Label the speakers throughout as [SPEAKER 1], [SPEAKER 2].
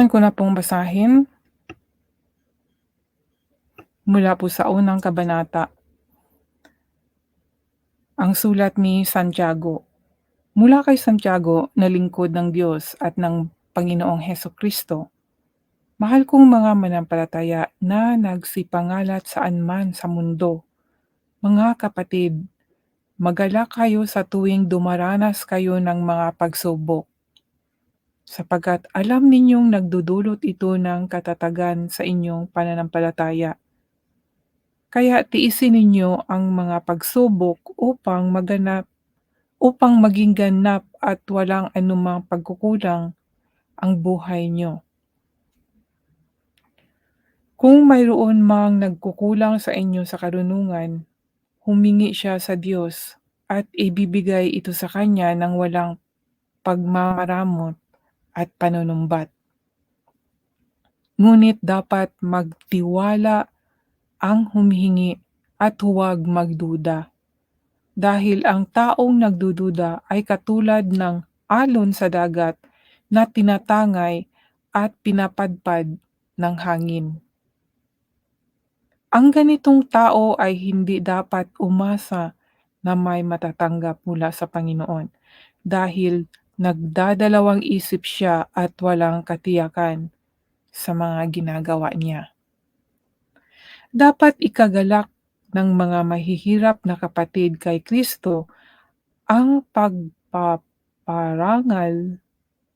[SPEAKER 1] Ko na pong basahin mula po sa unang kabanata, ang sulat ni Santiago. Mula kay Santiago na lingkod ng Diyos at ng Panginoong Hesukristo, mahal kong mga manampalataya na nagsipangalat saan man sa mundo. Mga kapatid, magalak kayo sa tuwing dumaranas kayo ng mga pagsubok, sapagkat alam ninyong nagdudulot ito ng katatagan sa inyong pananampalataya. Kaya tiisin ninyo ang mga pagsubok upang maging ganap at walang anumang pagkukulang ang buhay nyo. Kung mayroon mang nagkukulang sa inyo sa karunungan, humingi siya sa Diyos at ibibigay ito sa Kanya ng walang pagmamaramot at panunumbat. Ngunit dapat magtiwala ang humihingi at huwag magduda. Dahil ang taong nagdududa ay katulad ng alon sa dagat na tinatangay at pinapadpad ng hangin. Ang ganitong tao ay hindi dapat umasa na may matatanggap mula sa Panginoon dahil nagdadalawang isip siya at walang katiyakan sa mga ginagawa niya. Dapat ikagalak ng mga mahihirap na kapatid kay Kristo ang pagpaparangal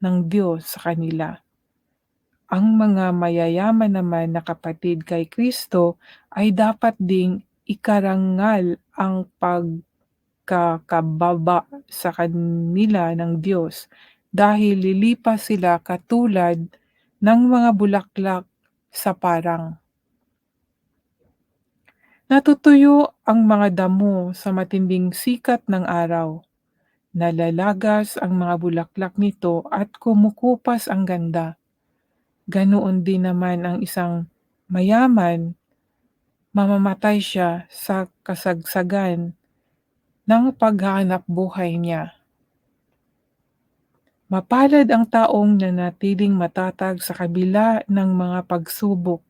[SPEAKER 1] ng Diyos sa kanila. Ang mga mayayaman naman na kapatid kay Kristo ay dapat ding ikarangal ang pagkakababa sa kanila ng Diyos dahil lilipas sila katulad ng mga bulaklak sa parang. Natutuyo ang mga damo sa matinding sikat ng araw. Nalalagas ang mga bulaklak nito at kumukupas ang ganda. Ganoon din naman ang isang mayaman, mamamatay siya sa kasagsagan ng paghahanap buhay niya. Mapalad ang taong nanatiling matatag sa kabila ng mga pagsubok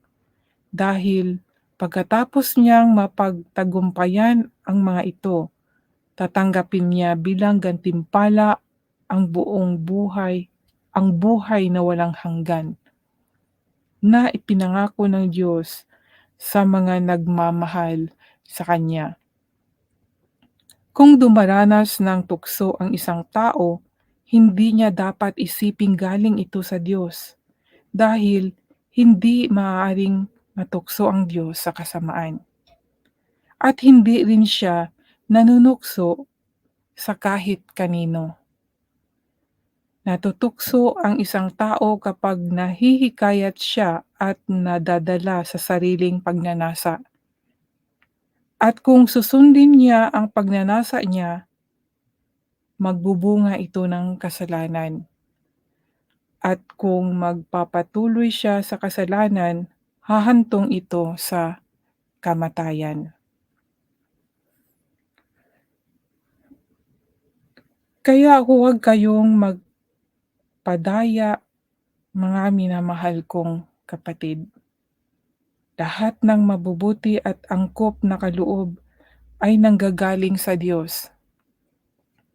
[SPEAKER 1] dahil pagkatapos niyang mapagtagumpayan ang mga ito, tatanggapin niya bilang gantimpala ang buhay na walang hanggan, na ipinangako ng Diyos sa mga nagmamahal sa Kanya. Kung dumaranas ng tukso ang isang tao, hindi niya dapat isiping galing ito sa Diyos, dahil hindi maaaring matukso ang Diyos sa kasamaan. At hindi rin siya nanunukso sa kahit kanino. Natutukso ang isang tao kapag nahihikayat siya at nadadala sa sariling pagnanasa. At kung susundin niya ang pagnanasa niya, magbubunga ito ng kasalanan. At kung magpapatuloy siya sa kasalanan, hahantong ito sa kamatayan. Kaya huwag kayong magpadaya, mga minamahal kong kapatid. Lahat ng mabubuti at angkop na kaloob ay nanggagaling sa Diyos,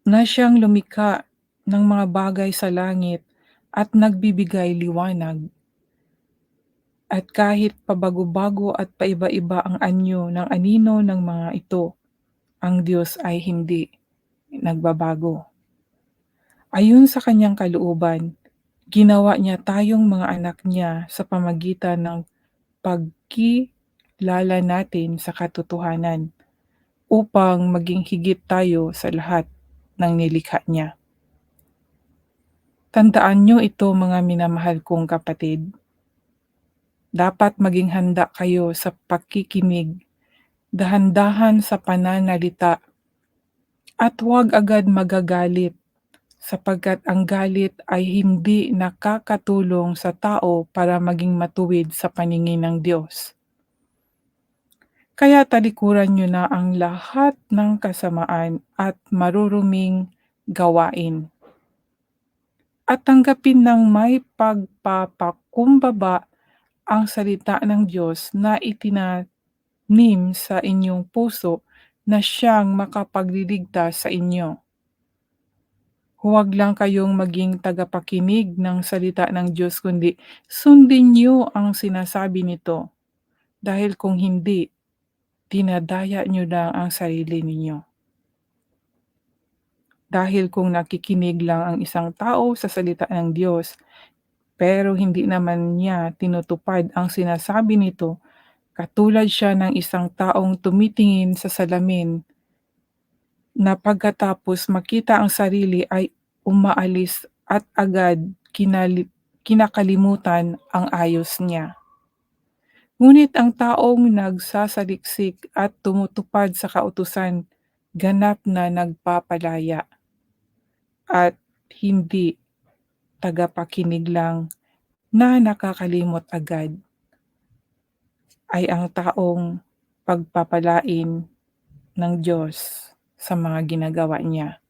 [SPEAKER 1] na siyang lumikha ng mga bagay sa langit at nagbibigay liwanag. At kahit pabago-bago at paiba-iba ang anyo ng anino ng mga ito, ang Diyos ay hindi nagbabago. Ayon sa kanyang kalooban, ginawa niya tayong mga anak niya sa pamagitan ng pagkilala natin sa katotohanan upang maging higit tayo sa lahat ng nilikha niya. Tandaan niyo ito, mga minamahal kong kapatid. Dapat maging handa kayo sa pakikinig, dahan-dahan sa pananalita, at huwag agad magagalit, sapagkat ang galit ay hindi nakakatulong sa tao para maging matuwid sa paningin ng Diyos. Kaya talikuran niyo na ang lahat ng kasamaan at maruruming gawain. At tanggapin ng may kumbaba ang salita ng Diyos na itinanim sa inyong puso na siyang makapagliligtas sa inyo. Huwag lang kayong maging tagapakinig ng salita ng Diyos kundi sundin niyo ang sinasabi nito, dahil kung hindi, dinadaya niyo lang ang sarili ninyo. Dahil kung nakikinig lang ang isang tao sa salita ng Diyos, pero hindi naman niya tinutupad ang sinasabi nito, katulad siya ng isang taong tumitingin sa salamin na pagkatapos makita ang sarili ay umaalis at agad kinakalimutan ang ayos niya. Ngunit ang taong nagsasaliksik at tumutupad sa kautusan, ganap na nagpapalaya at hindi tagapakinig lang na nakakalimot agad, ay ang taong pagpapalain ng Diyos sa mga ginagawa niya.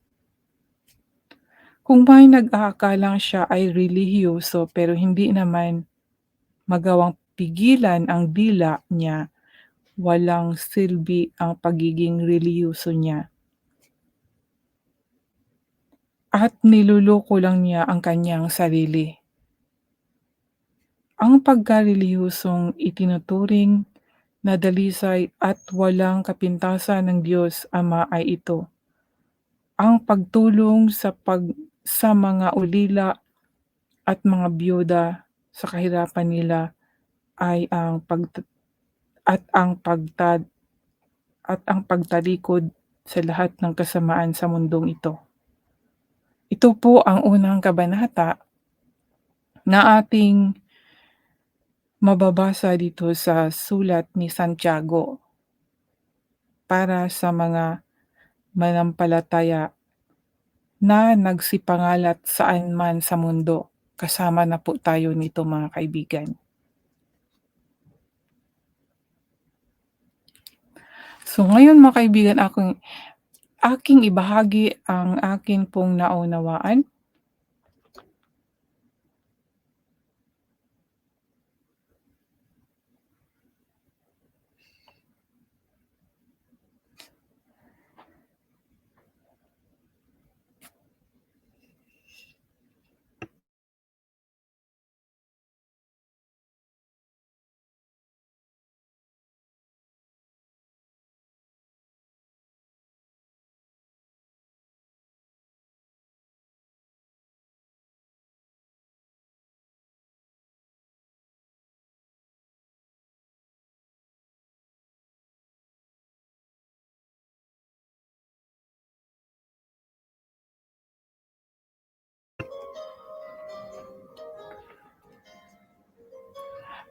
[SPEAKER 1] Kung may nag-aakalang siya ay relihiyoso pero hindi naman magawang pigilan ang dila niya, walang silbi ang pagiging relihiyoso niya. At niloloko lang niya ang kanyang sarili. Ang pagkarelihiyosong itinuturing na dalisay at walang kapintasan ng Diyos Ama ay ito: ang pagtulong sa mga ulila at mga biyuda sa kahirapan nila ay ang pagtad at ang pagtalikod sa lahat ng kasamaan sa mundong ito. Ito po ang unang kabanata na ating mababasa dito sa sulat ni Santiago para sa mga manampalataya na nagsipangalat saan man sa mundo. Kasama na po tayo nito, mga kaibigan. So ngayon, mga kaibigan, aking ibahagi ang akin pong naunawaan.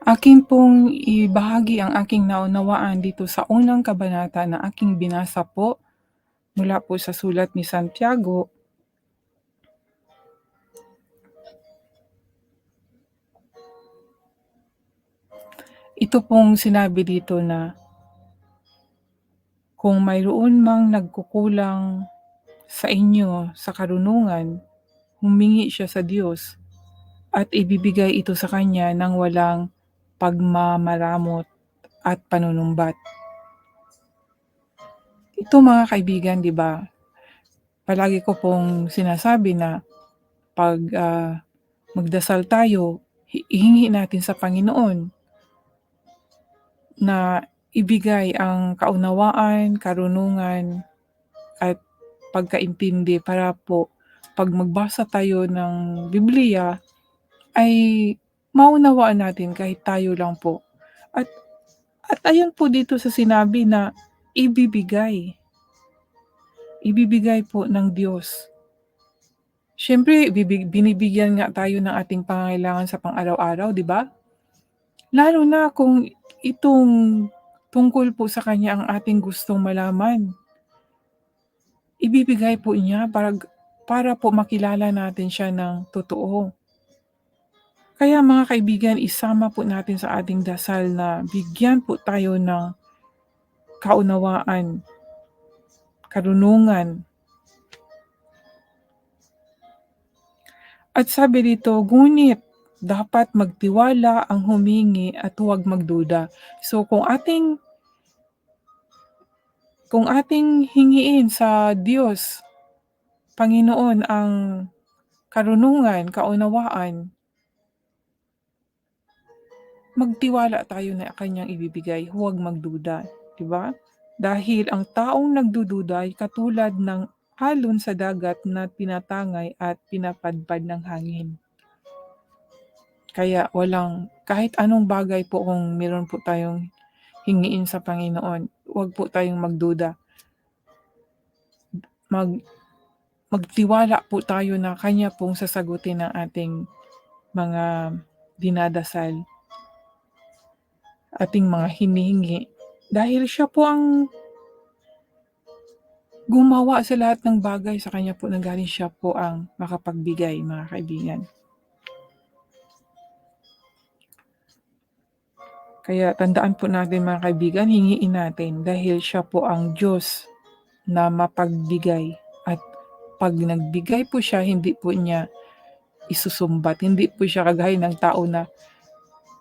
[SPEAKER 1] Akin pong ibahagi ang aking naunawaan dito sa unang kabanata na aking binasa po mula po sa sulat ni Santiago. Ito pong sinabi dito na kung mayroon mang nagkukulang sa inyo sa karunungan, humingi siya sa Diyos at ibibigay ito sa kanya ng walang pagmamaramot at panunumbat. Ito, mga kaibigan, 'di ba? Palagi ko pong sinasabi na 'pag magdasal tayo, ihingi natin sa Panginoon na ibigay ang kaunawaan, karunungan at pagkaintindi para po 'pag magbasa tayo ng Biblia ay maunawaan natin kahit tayo lang po. At ayun po dito sa sinabi na ibibigay, ibibigay po ng Diyos. Siyempre binibigyan nga tayo ng ating pangangailangan sa pang-araw-araw, 'di ba? Lalo na kung itong tungkol po sa kanya ang ating gustong malaman. Ibibigay po niya para po makilala natin siya ng totoo. Kaya, mga kaibigan, isama po natin sa ating dasal na bigyan po tayo ng kaunawaan, karunungan. At sabi dito, ngunit dapat magtiwala, ang humingi at huwag magduda. So kung ating hingiin sa Diyos, Panginoon ang karunungan, kaunawaan, magtiwala tayo na kanyang ibibigay, huwag magduda, 'di ba? Dahil ang taong nagdududa ay katulad ng alon sa dagat na tinatangay at pinapadpad ng hangin. Kaya kahit anong bagay po kung meron po tayong hingiin sa Panginoon, huwag po tayong magduda. Mag Magtiwala po tayo na kanya pong sasagutin ang ating mga dinadasal, ating mga hinihingi. Dahil siya po ang gumawa sa lahat ng bagay, sa kanya po nanggaling, siya po ang makapagbigay, mga kaibigan. Kaya tandaan po natin, mga kaibigan, hingiin natin dahil siya po ang Diyos na mapagbigay. At pag nagbigay po siya, hindi po niya isusumbat. Hindi po siya kagaya ng tao na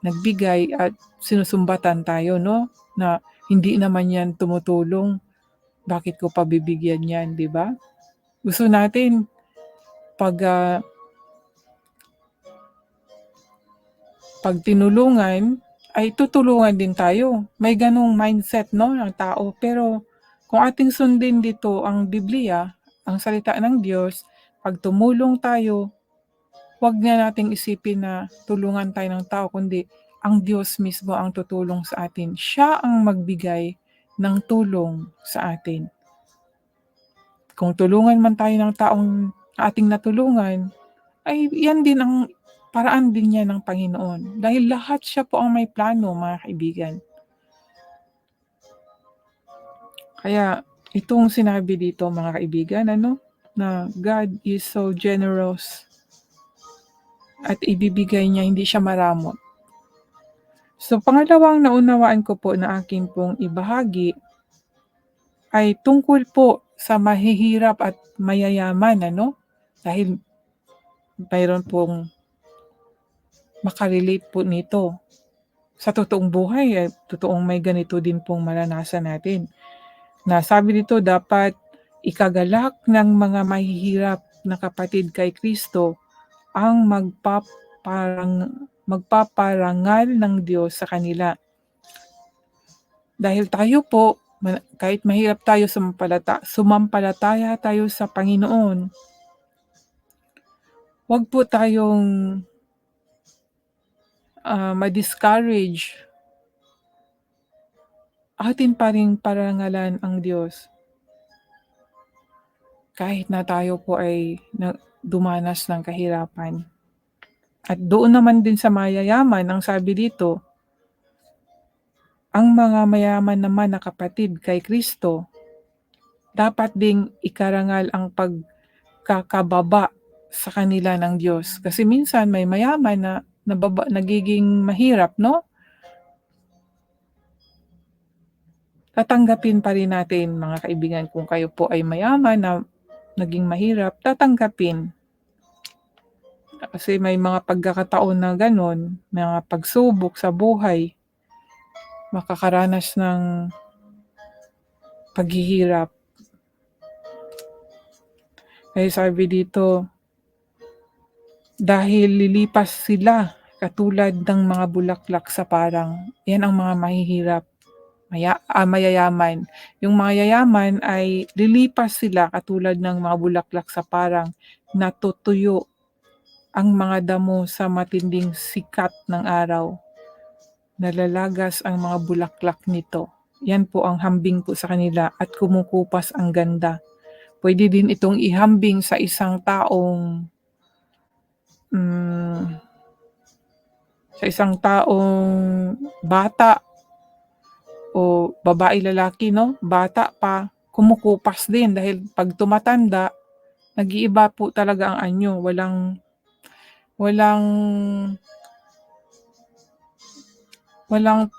[SPEAKER 1] nagbigay at sinusumbatan tayo, no? Na hindi naman yan tumutulong, bakit ko pa bibigyan yan, di ba? Gusto natin pag pag tinulungan ay tutulungan din tayo. May ganong mindset, no, ng tao. Pero kung ating sundin dito ang Biblia, ang salita ng Diyos, pag tumulong tayo, huwag na nating isipin na tulungan tayo ng tao, kundi ang Diyos mismo ang tutulong sa atin. Siya ang magbigay ng tulong sa atin. Kung tulungan man tayo ng taong ating natulungan, ay yan din ang paraan din niya ng Panginoon. Dahil lahat siya po ang may plano, mga kaibigan. Kaya itong sinabi dito, mga kaibigan, na God is so generous at ibibigay niya, hindi siya maramot. So pangalawang naunawaan ko po na akin pong ibahagi ay tungkol po sa mahihirap at mayayaman, dahil mayroon pong makarelate po nito. Sa totoong buhay, totoong may ganito din pong maranasan natin. Na sabi dito, dapat ikagalak ng mga mahihirap na kapatid kay Kristo ang magpaparangal ng Diyos sa kanila. Dahil tayo po, kahit mahirap tayo, sumampalataya tayo sa Panginoon, huwag po tayong ma-discourage. Atin pa rin parangalan ang Diyos. Kahit na tayo po ay dumanas ng kahirapan. At doon naman din sa mayayaman, ang sabi dito, ang mga mayaman naman na kapatid kay Kristo, dapat ding ikarangal ang pagkakababa sa kanila ng Diyos. Kasi minsan may mayaman na nagiging mahirap, no? Tatanggapin pa rin natin, mga kaibigan, kung kayo po ay mayaman na naging mahirap, tatanggapin. Kasi may mga pagkakataon na ganon, mga pagsubok sa buhay, makakaranas ng paghihirap. Kaya sabi dito, dahil lilipas sila katulad ng mga bulaklak sa parang. Yan ang mga mahihirap, mayayaman. Yung mga yayaman ay lilipas sila katulad ng mga bulaklak sa parang, natutuyo ang mga damo sa matinding sikat ng araw. Nalalagas ang mga bulaklak nito. Yan po ang hambing po sa kanila at kumukupas ang ganda. Pwede din itong ihambing sa isang taong bata o babae lalaki, no? Bata pa, kumukupas din dahil pag tumatanda, nag-iiba po talaga ang anyo. Walang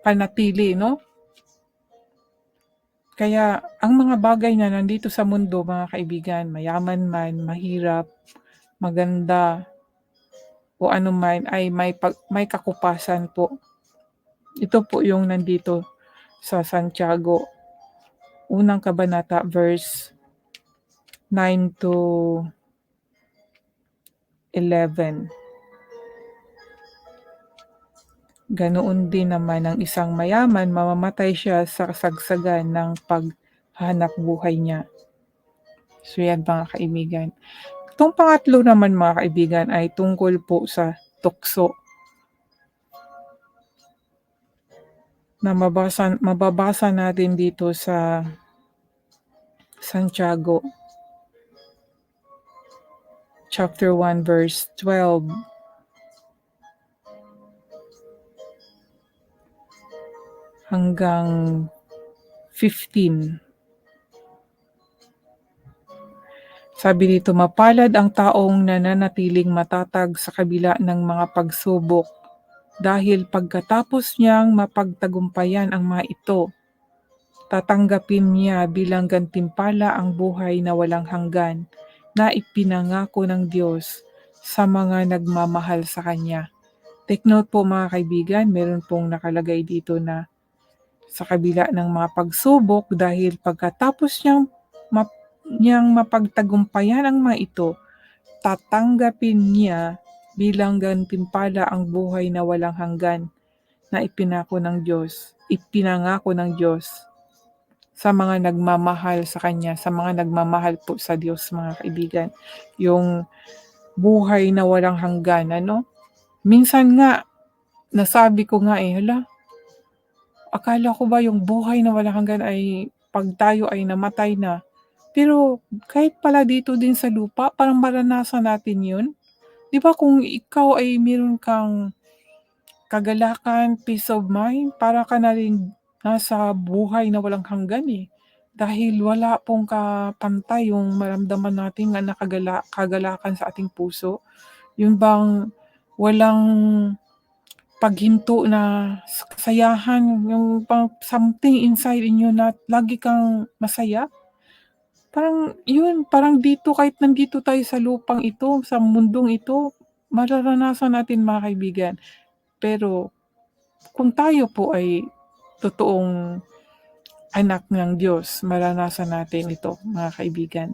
[SPEAKER 1] panatili, no? Kaya ang mga bagay na nandito sa mundo, mga kaibigan, mayaman man, mahirap, maganda, o anuman ay may kakupasan po. Ito po yung nandito sa Santiago, unang kabanata verse 9 to 11. Ganoon din naman ang isang mayaman, mamamatay siya sa kasagsagan ng paghanapbuhay niya. So yan mga kaibigan. Itong pangatlo naman mga kaibigan ay tungkol po sa tukso na mababasa natin dito sa Santiago chapter 1 verse 12 hanggang 15. Sabi dito, mapalad ang taong nananatiling matatag sa kabila ng mga pagsubok, dahil pagkatapos niyang mapagtagumpayan ang mga ito, tatanggapin niya bilang gantimpala ang buhay na walang hanggan na ipinangako ng Diyos sa mga nagmamahal sa Kanya. Take note po mga kaibigan, meron pong nakalagay dito na sa kabila ng mga pagsubok, dahil pagkatapos niyang mapagtagumpayan ang mga ito, tatanggapin niya bilang gantimpala ang buhay na walang hanggan na ipinangako ng Diyos sa mga nagmamahal sa Kanya, sa mga nagmamahal po sa Diyos mga kaibigan. Yung buhay na walang hanggan, ano? Minsan nga, nasabi ko nga hala, akala ko ba yung buhay na walang hanggan ay pag tayo ay namatay na. Pero kahit pala dito din sa lupa, parang maranasan natin yun. 'Di ba kung ikaw ay meron kang kagalakan, peace of mind, para ka na rin nasa buhay na walang hanggan, eh. Dahil wala pong kapantay yung maramdaman natin na kagalakan sa ating puso. Yun bang walang paghinto na kasiyahan, yung something inside inyo na lagi kang masaya. Parang yun, parang dito kahit nandito tayo sa lupang ito, sa mundong ito, mararanasan natin mga kaibigan. Pero kung tayo po ay totoong anak ng Diyos, maranasan natin ito mga kaibigan.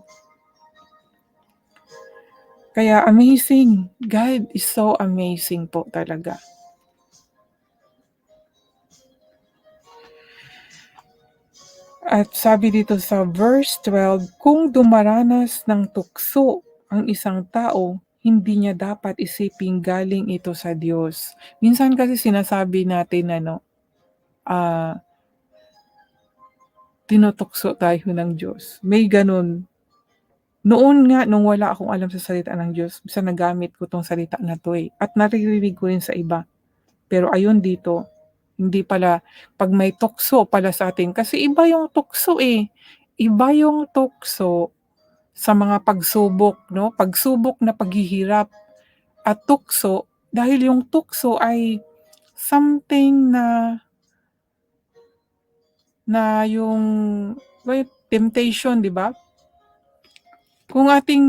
[SPEAKER 1] Kaya amazing, God is so amazing po talaga. At sabi dito sa verse 12, kung dumaranas ng tukso ang isang tao, hindi niya dapat isiping galing ito sa Diyos. Minsan kasi sinasabi natin tinutukso tayo ng Diyos. May ganun. Noon nga, nung wala akong alam sa salita ng Diyos, bisa nagamit ko tong salita na to eh. At naririnig ko rin sa iba. Pero ayun dito, hindi pala, pag may tukso pala sa atin, kasi iba yung tukso eh. Iba yung tukso sa mga pagsubok, no? Pagsubok na paghihirap at tukso, dahil yung tukso ay something na yung temptation, di ba? Kung ating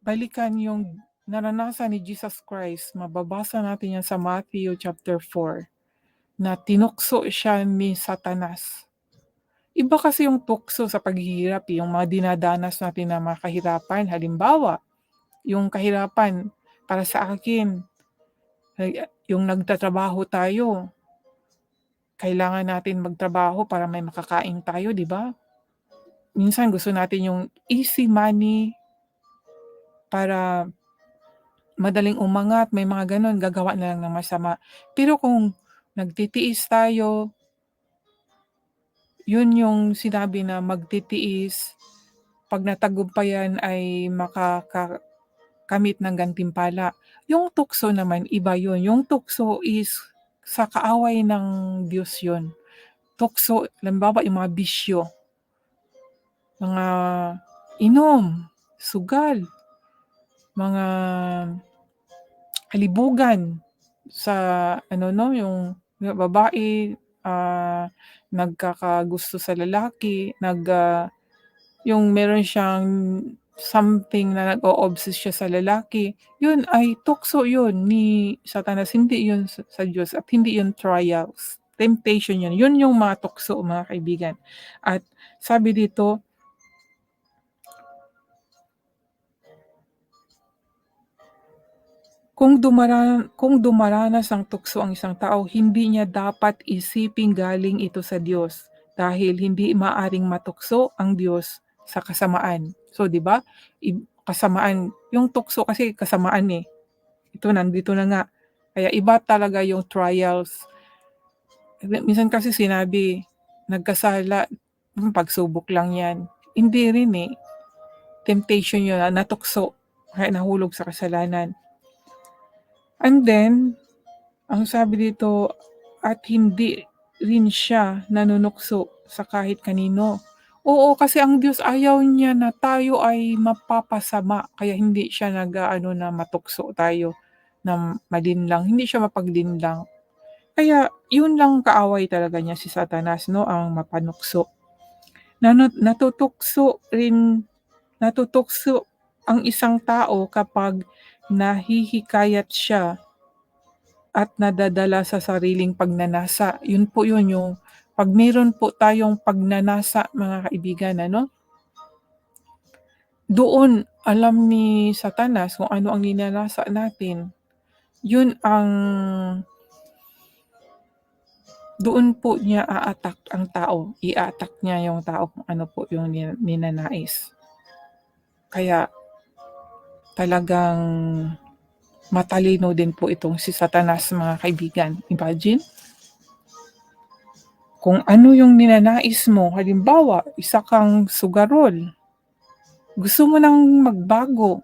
[SPEAKER 1] balikan yung naranasan ni Jesus Christ, mababasa natin yan sa Matthew chapter 4, na tinukso siya ni Satanas. Iba kasi yung tukso sa paghihirap, yung mga dinadanas natin na mga kahirapan. Halimbawa, yung kahirapan para sa akin, yung nagtatrabaho tayo, kailangan natin magtrabaho para may makakain tayo, di ba? Minsan gusto natin yung easy money para madaling umangat, may mga gano'n, gagawa na lang ng masama. Pero kung nagtitiis tayo, yun yung sinabi na magtitiis, pag natagumpayan ay makakakamit ng gantimpala. Yung tukso naman, iba yun. Yung tukso is sa kaaway ng Diyos yun. Tukso, halimbawa yung mga bisyo, mga inom, sugal, mga kalibugan sa yung babae nagkakagusto sa lalaki, yung meron siyang something na nag-o-obsess siya sa lalaki, yun ay tukso yun ni Satanas, hindi yun sa Diyos at hindi yun trials, temptation yun, yun yung mga tukso mga kaibigan. At sabi dito, kung dumaranas ng tukso ang isang tao, hindi niya dapat isiping galing ito sa Diyos, dahil hindi maaaring matukso ang Diyos sa kasamaan. So, 'di ba, kasamaan yung tukso kasi kasamaan, eh. Ito nandito na nga, kaya iba talaga yung trials. Minsan kasi sinabi, nagkasala, pagsubok lang 'yan. Hindi rin, eh, temptation 'yun, natukso, kaya nahulog sa kasalanan. And then, ang sabi dito, at hindi rin siya nanunukso sa kahit kanino. Oo, kasi ang Diyos ayaw niya na tayo ay mapapasama, kaya hindi siya nag-aano na matukso tayo, na malinlang, hindi siya mapaglinlang. Kaya yun lang kaaway talaga niya si Satanas 'no, ang mapanukso. Natutukso ang isang tao kapag nahihikayat siya at nadadala sa sariling pagnanasa. Yun po yun, yung 'pag meron po tayong pagnanasa mga kaibigan ano, doon alam ni Satanas kung ano ang ninanasa natin. Yun ang doon po niya a-attack ang tao, i-a-attack niya yung tao kung ano po yung ninanais. Kaya talagang matalino din po itong si Satanas mga kaibigan. Imagine, kung ano yung ninanais mo, halimbawa, isa kang sugarol, gusto mo nang magbago,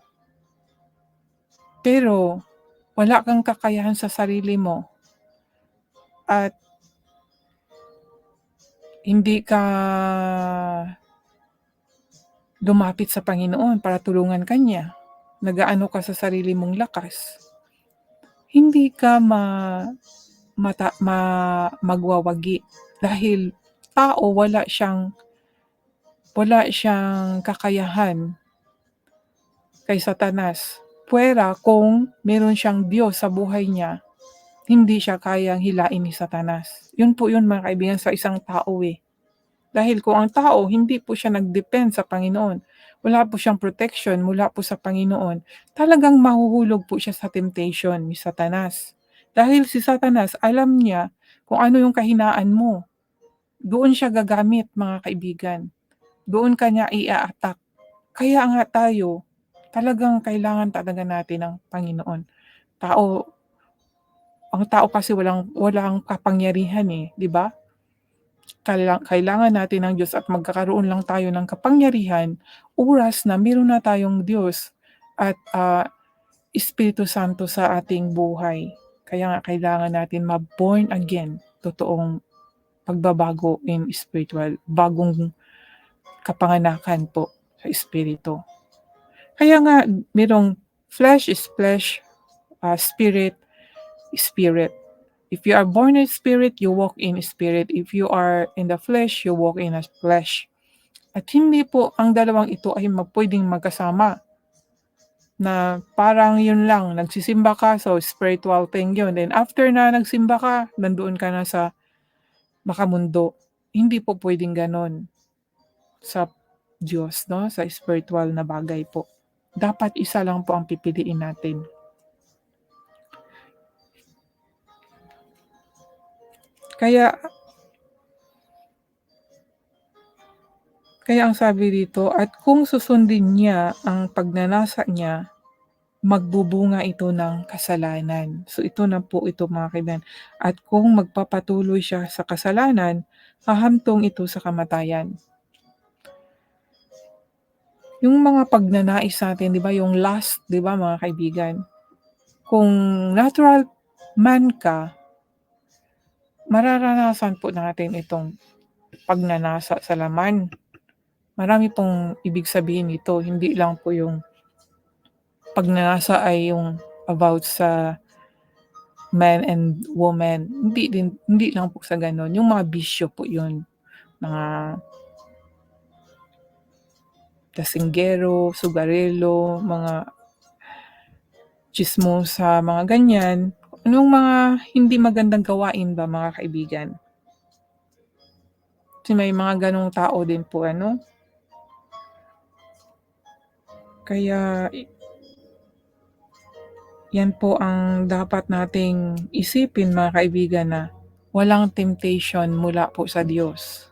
[SPEAKER 1] pero wala kang kakayahan sa sarili mo at hindi ka lumapit sa Panginoon para tulungan ka niya, nag-aano ka sa sarili mong lakas, hindi ka magwawagi dahil tao, wala siyang kakayahan kay Satanas. Puwera kung meron siyang Diyos sa buhay niya, hindi siya kayang hilain ni Satanas. Yun po yun mga kaibigan sa isang tao, eh. Dahil kung ang tao hindi po siya nag-depend sa Panginoon, wala po siyang protection mula po sa Panginoon, talagang mahuhulog po siya sa temptation ni Satanas. Dahil si Satanas alam niya kung ano yung kahinaan mo, doon siya gagamit mga kaibigan, doon kanya ia-attack. Kaya nga tayo, talagang kailangan talaga natin ng Panginoon. Tao ang tao kasi walang kapangyarihan, eh, 'di ba? Kailangan natin ng Diyos at magkakaroon lang tayo ng kapangyarihan oras na meron na tayong Diyos at, Espiritu Santo sa ating buhay. Kaya nga kailangan natin ma-born again, totoong pagbabago in spiritual, bagong kapanganakan po sa espiritu. Kaya nga merong flesh is flesh, spirit is spirit. If you are born in spirit, you walk in spirit. If you are in the flesh, you walk in the flesh. At hindi po ang dalawang ito ay puwedeng magkasama, na parang yun lang, nagsisimba ka, so spiritual thing yun. Then after na nagsimba ka, nandoon ka na sa makamundo. Hindi po puwedeng gano'n sa Diyos 'no, sa spiritual na bagay po. Dapat isa lang po ang pipiliin natin. Kaya kaya ang sabi dito, at kung susundin niya ang pagnanasa niya, magbubunga ito ng kasalanan. So ito na po ito mga kaibigan, at kung magpapatuloy siya sa kasalanan, hahantong ito sa kamatayan. Yung mga pagnanais natin, 'di ba, yung lust, 'di ba mga kaibigan? Kung natural man ka, mararanasan po natin itong pagnanasa sa laman. Marami pong ibig sabihin nito, hindi lang po yung pagnanasa ay yung about sa man and woman, hindi lang po sa gano'n, yung mga bisyo po yun, mga lasinggero, sugarelo, mga tsismosa, mga ganyan. Anong mga hindi magandang gawain ba, mga kaibigan? Kasi may mga gano'ng tao din po ano. Kaya yan po ang dapat nating isipin, mga kaibigan, na walang temptation mula po sa Diyos.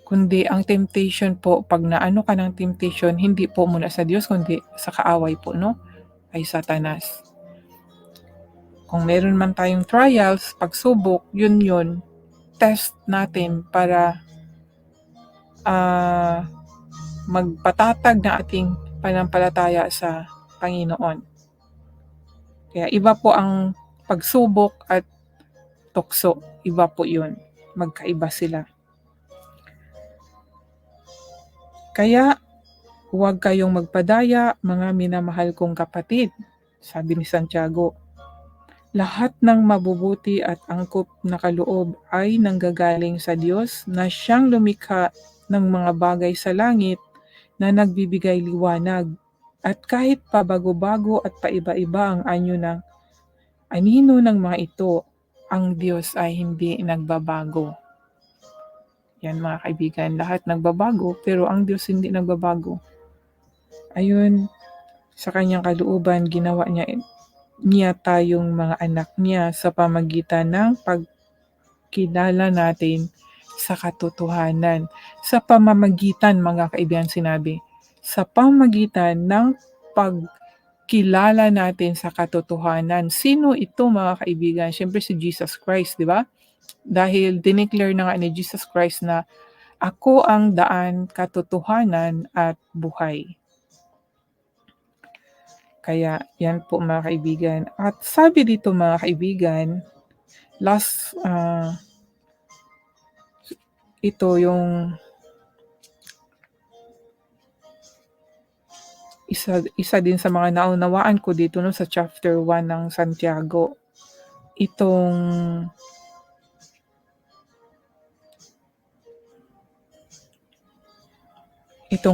[SPEAKER 1] Kundi ang temptation po, 'pag naano ka ng temptation, hindi po mula sa Diyos kundi sa kaaway po 'no, ay Satanas. Kung meron man tayong trials, pagsubok, yun, test natin para, ah, magpatatag ng ating pananampalataya sa Panginoon. Kaya iba po ang pagsubok at tukso, iba po yun, magkaiba sila. Kaya huwag kayong magpadaya, mga minamahal kong kapatid, sabi ni Santiago. Lahat ng mabubuti at angkop na kaloob ay nanggagaling sa Diyos na siyang lumikha ng mga bagay sa langit na nagbibigay liwanag. At kahit pabago-bago at paiba-iba ang anyo ng anino ng mga ito, ang Diyos ay hindi nagbabago. Yan, mga kaibigan, lahat nagbabago pero ang Diyos hindi nagbabago. Ayun, sa kanyang kalooban, ginawa niya tayong mga anak niya sa pamagitan ng pagkilala natin sa katotohanan. Sa pamamagitan, mga kaibigan, sinabi, sa pamamagitan ng pagkilala natin sa katotohanan. Sino ito, mga kaibigan? Siyempre si Jesus Christ, di ba? Dahil dineclare na nga ni Jesus Christ na ako ang daan, katotohanan at buhay. Kaya yan po, mga kaibigan. At sabi dito, mga kaibigan, ito yung isa din sa mga naunawaan ko dito no, sa chapter 1 ng Santiago. Itong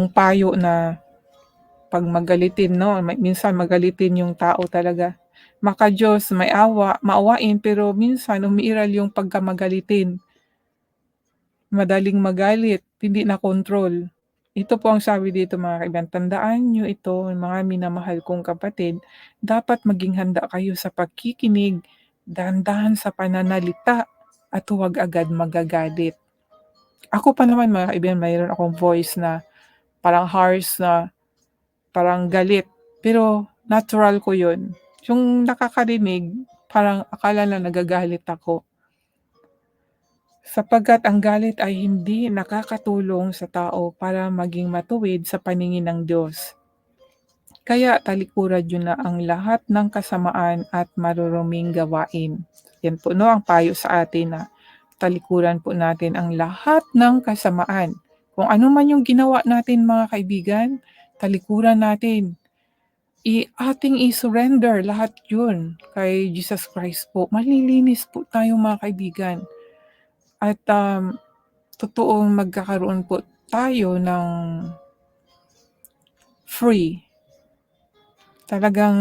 [SPEAKER 1] payo na 'pag magalitin 'no, minsan magalitin yung tao talaga. Maka-Diyos, may awa, maawain, pero minsan umiiral yung pagkamagalitin. Madaling magalit, hindi na kontrol. Ito po ang sabi dito, mga kaibigan, tandaan niyo ito, mga minamahal kong kapatid, dapat maging handa kayo sa pagkikinig, dahan-dahan sa pananalita, at huwag agad magagalit. Ako pa naman, mga kaibigan, mayroon akong voice na parang harsh, na parang galit, pero natural ko yun. Yung nakakarinig, parang akala na nagagalit ako. Sapagkat ang galit ay hindi nakakatulong sa tao para maging matuwid sa paningin ng Diyos. Kaya talikuran niyo na ang lahat ng kasamaan at maruruming gawain. Yan po no, ang payo sa atin na talikuran po natin ang lahat ng kasamaan. Kung ano man yung ginawa natin, mga kaibigan, talikuran natin. Ating i-surrender lahat yun kay Jesus Christ po. Malilinis po tayo, mga kaibigan. At totoong magkakaroon po tayo ng free. Talagang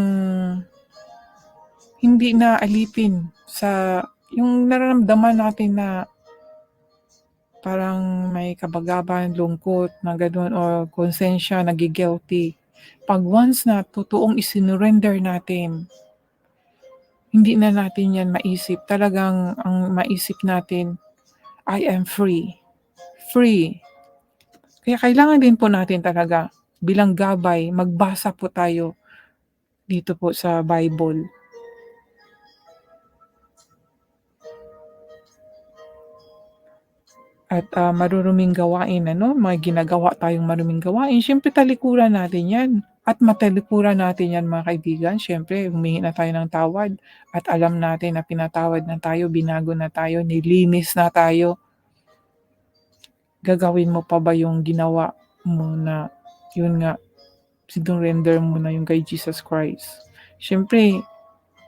[SPEAKER 1] hindi na alipin sa yung nararamdaman natin na parang may kabagaban, lungkot na gano'n, o konsensya, nagi-guilty. 'Pag once na totoong isinurrender natin, hindi na natin 'yan maisip. Talagang ang maisip natin, I am free. Free. Kaya kailangan din po natin talaga bilang gabay, magbasa po tayo dito po sa Bible. At maruruming gawain, mga ginagawa tayong maruming gawain, siyempre talikuran natin 'yan. At matalikuran natin 'yan, mga kaibigan, siyempre humingi na tayo ng tawad at alam natin na pinatawad na tayo, binago na tayo, nilinis na tayo. Gagawin mo pa ba yung ginawa mo na yun nga, sinurrender mo na yung kay Jesus Christ? Siyempre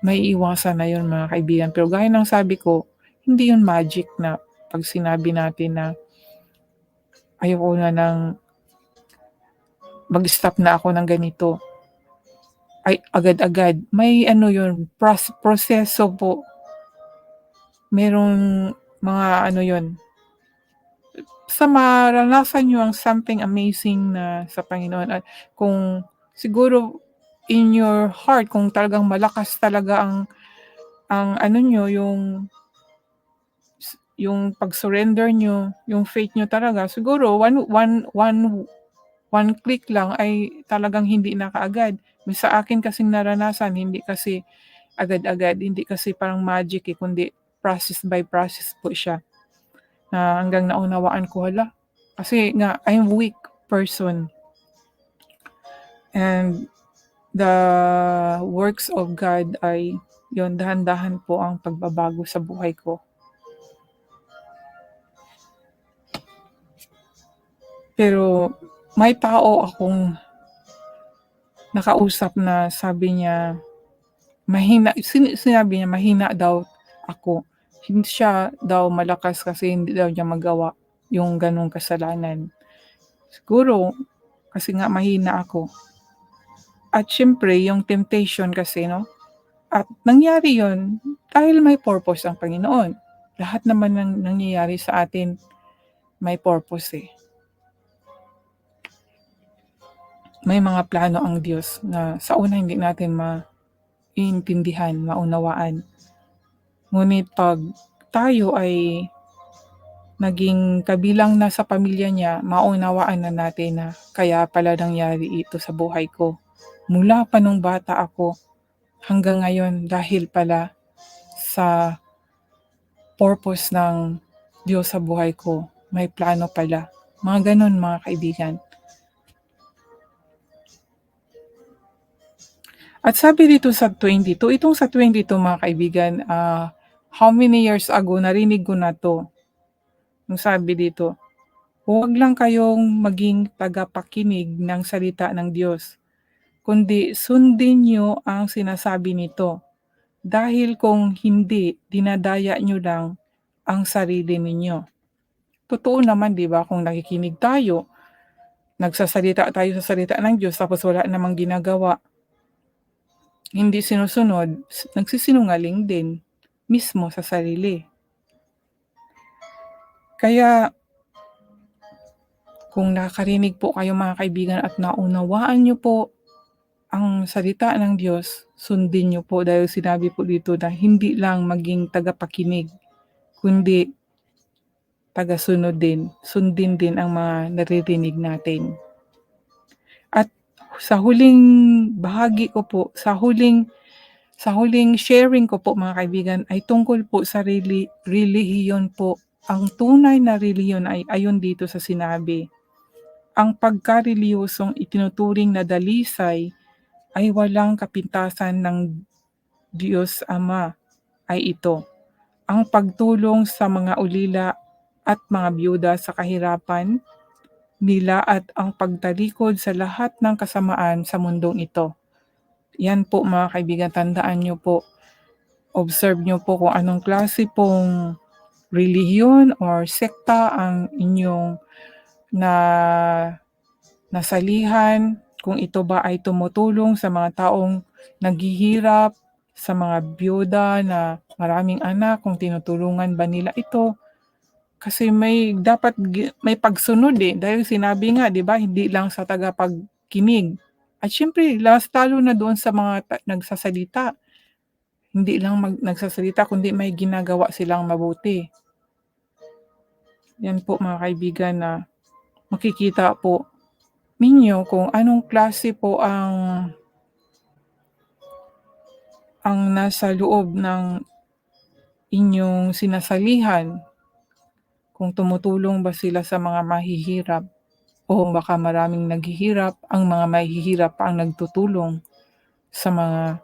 [SPEAKER 1] maiiwasan na yun, mga kaibigan, pero gaya ng sabi ko, hindi yun magic na 'pag sinabi natin na ayoko na ng mag-stop na ako ng ganito, ay agad-agad. May ano yun, proseso po. Merong mga ano yun, sa maranasan niyo ang something amazing na sa Panginoon at kung siguro in your heart kung talagang malakas talaga ang ano niyo yung pag-surrender niyo, yung faith niyo talaga siguro one click lang ay talagang hindi na kaagad. Sa akin kasing naranasan hindi kasi agad-agad, hindi kasi parang magic, kundi process by process po siya. Na hanggang naunawaan ko, hala, kasi nga I'm weak person and the works of God ay yon dahan-dahan po ang pagbabago sa buhay ko. Pero may tao akong nakausap na sabi niya sinabi niya mahina daw ako. Hindi siya daw malakas kasi hindi daw niya magawa yung gano'ng kasalanan. Siguro kasi nga mahina ako. At siyempre yung temptation kasi 'no, at nangyari yon dahil may purpose ang Panginoon. Lahat naman ng nangyayari sa atin may purpose, eh. May mga plano ang Diyos na sa una hindi natin maintindihan, maunawaan. Ngunit 'pag tayo ay naging kabilang na sa pamilya niya, maunawaan na natin na kaya pala nangyari ito sa buhay ko. Mula pa nung bata ako hanggang ngayon dahil pala sa purpose ng Diyos sa buhay ko, may plano pala. Mga gano'n mga kaibigan. At sabi dito sa 22, itong sa 22 mga kaibigan, how many years ago narinig ko na 'to. Yung sabi dito, "Huwag lang kayong maging tagapakinig ng salita ng Diyos, kundi sundin niyo ang sinasabi nito. Dahil kung hindi, dinadaya niyo lang ang sarili ninyo." Totoo naman 'di ba kung nakikinig tayo, nagsasalita tayo sa salita ng Diyos tapos wala namang ginagawa, hindi sinusunod, nagsisinungaling din mismo sa sarili. Kaya kung nakakarinig po kayo mga kaibigan at naunawaan niyo po ang salita ng Diyos, sundin niyo po dahil sinabi po dito na hindi lang maging tagapakinig, kundi tagasunod din, sundin din ang mga naririnig natin. At sa huling bahagi ko po, sa huling sharing ko po mga kaibigan ay tungkol po sa relihiyon po. Ang tunay na relihiyon ay ayon dito sa sinabi, ang pagkarelihiyosong itinuturing na dalisay ay walang kapintasan ng Diyos Ama ay ito, ang pagtulong sa mga ulila at mga byuda sa kahirapan nila at ang pagtalikod sa lahat ng kasamaan sa mundong ito. Yan po mga kaibigan, tandaan nyo po, observe nyo po kung anong klase pong relihiyon or sekta ang inyong na nasalihan, kung ito ba ay tumutulong sa mga taong naghihirap, sa mga byuda na maraming anak, kung tinutulungan ba nila ito. Kasi may pagsunod, eh, dahil sinabi nga 'di ba hindi lang sa tagapagkinig. At siyempre lalo na doon sa mga nagsasalita, hindi lang nagsasalita kundi may ginagawa silang mabuti. Yan po mga kaibigan na makikita po ninyo kung anong klase po ang nasa loob ng inyong sinasalihan, kung tumutulong ba sila sa mga mahihirap o baka maraming naghihirap, ang mga mahihirap pa ang nagtutulong sa mga